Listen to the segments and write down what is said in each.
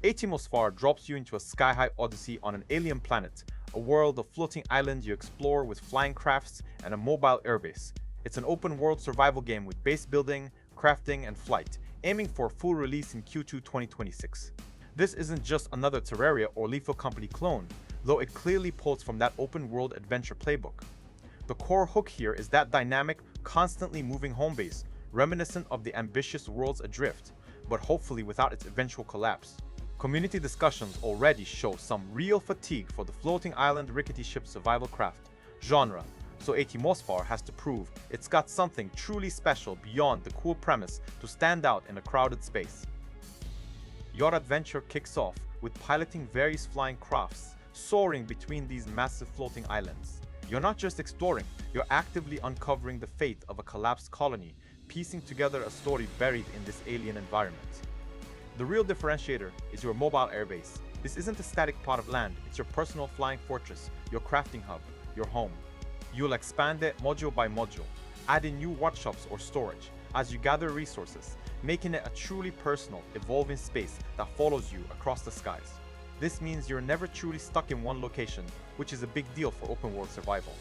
ATMOSFAR drops you into a sky-high odyssey on an alien planet, a world of floating islands you explore with flying crafts and a mobile airbase. It's an open-world survival game with base building, crafting, and flight, aiming for a full release in Q2 2026. This isn't just another Terraria or Lethal Company clone, though it clearly pulls from that open-world adventure playbook. The core hook here is that dynamic, constantly moving home base, reminiscent of the ambitious Worlds Adrift, but hopefully without its eventual collapse. Community discussions already show some real fatigue for the floating island rickety ship survival craft genre, so ATMOSFAR has to prove it's got something truly special beyond the cool premise to stand out in a crowded space. Your adventure kicks off with piloting various flying crafts, soaring between these massive floating islands. You're not just exploring, you're actively uncovering the fate of a collapsed colony, piecing together a story buried in this alien environment. The real differentiator is your mobile airbase. This isn't a static plot of land, it's your personal flying fortress, your crafting hub, your home. You'll expand it module by module, add in new workshops or storage as you gather resources, making it a truly personal, evolving space that follows you across the skies. This means you're never truly stuck in one location, which is a big deal for open world survival.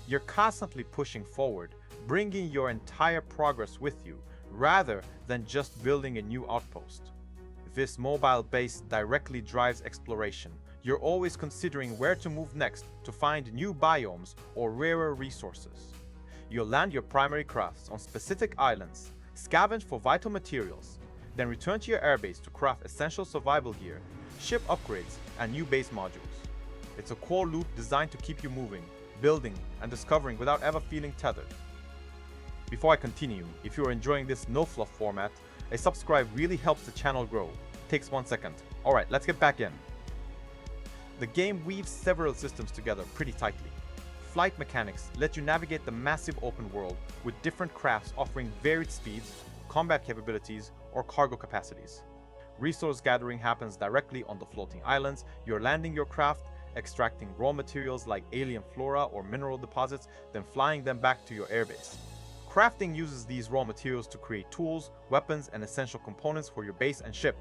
You're constantly pushing forward, bringing your entire progress with you, rather than just building a new outpost. This mobile base directly drives exploration. You're always considering where to move next to find new biomes or rarer resources. You'll land your primary crafts on specific islands, scavenge for vital materials, then return to your airbase to craft essential survival gear, ship upgrades, and new base modules. It's a core loop designed to keep you moving, building, and discovering without ever feeling tethered. Before I continue, if you're enjoying this no-fluff format, a subscribe really helps the channel grow. It takes 1 second. Alright, let's get back in. The game weaves several systems together pretty tightly. Flight mechanics let you navigate the massive open world with different crafts offering varied speeds, combat capabilities, or cargo capacities. Resource gathering happens directly on the floating islands. You're landing your craft, extracting raw materials like alien flora or mineral deposits, then flying them back to your airbase. Crafting uses these raw materials to create tools, weapons, and essential components for your base and ship.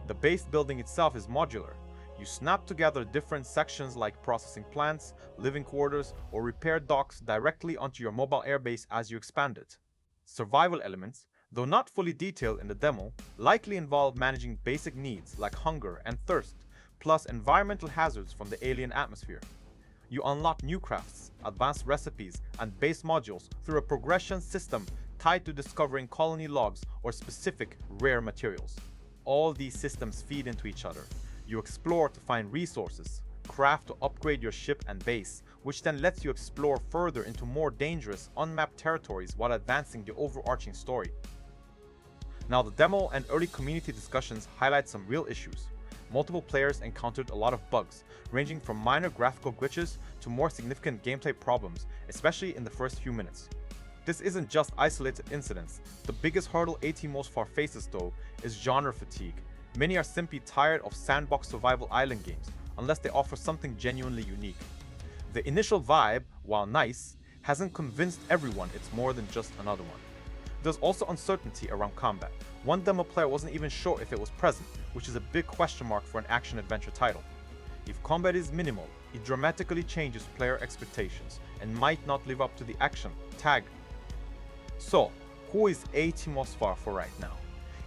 The base building itself is modular. You snap together different sections like processing plants, living quarters, or repair docks directly onto your mobile airbase as you expand it. Survival elements, though not fully detailed in the demo, likely involve managing basic needs like hunger and thirst, plus environmental hazards from the alien atmosphere. You unlock new crafts, advanced recipes, and base modules through a progression system tied to discovering colony logs or specific rare materials. All these systems feed into each other. You explore to find resources, craft to upgrade your ship and base, which then lets you explore further into more dangerous, unmapped territories while advancing the overarching story. Now, the demo and early community discussions highlight some real issues. Multiple players encountered a lot of bugs, ranging from minor graphical glitches to more significant gameplay problems, especially in the first few minutes. This isn't just isolated incidents. The biggest hurdle ATMOSFAR faces, though, is genre fatigue. Many are simply tired of sandbox survival island games, unless they offer something genuinely unique. The initial vibe, while nice, hasn't convinced everyone it's more than just another one. There's also uncertainty around combat. One demo player wasn't even sure if it was present, which is a big question mark for an action-adventure title. If combat is minimal, it dramatically changes player expectations and might not live up to the action tag. So, who is ATMOSFAR for right now?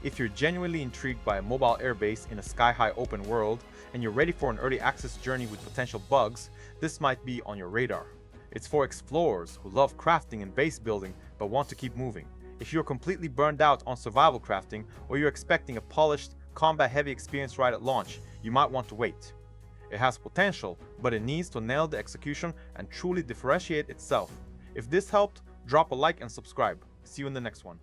If you're genuinely intrigued by a mobile airbase in a sky-high open world, and you're ready for an early access journey with potential bugs, this might be on your radar. It's for explorers who love crafting and base building but want to keep moving. If you're completely burned out on survival crafting, or you're expecting a polished, combat-heavy experience right at launch, you might want to wait. It has potential, but it needs to nail the execution and truly differentiate itself. If this helped, drop a like and subscribe. See you in the next one.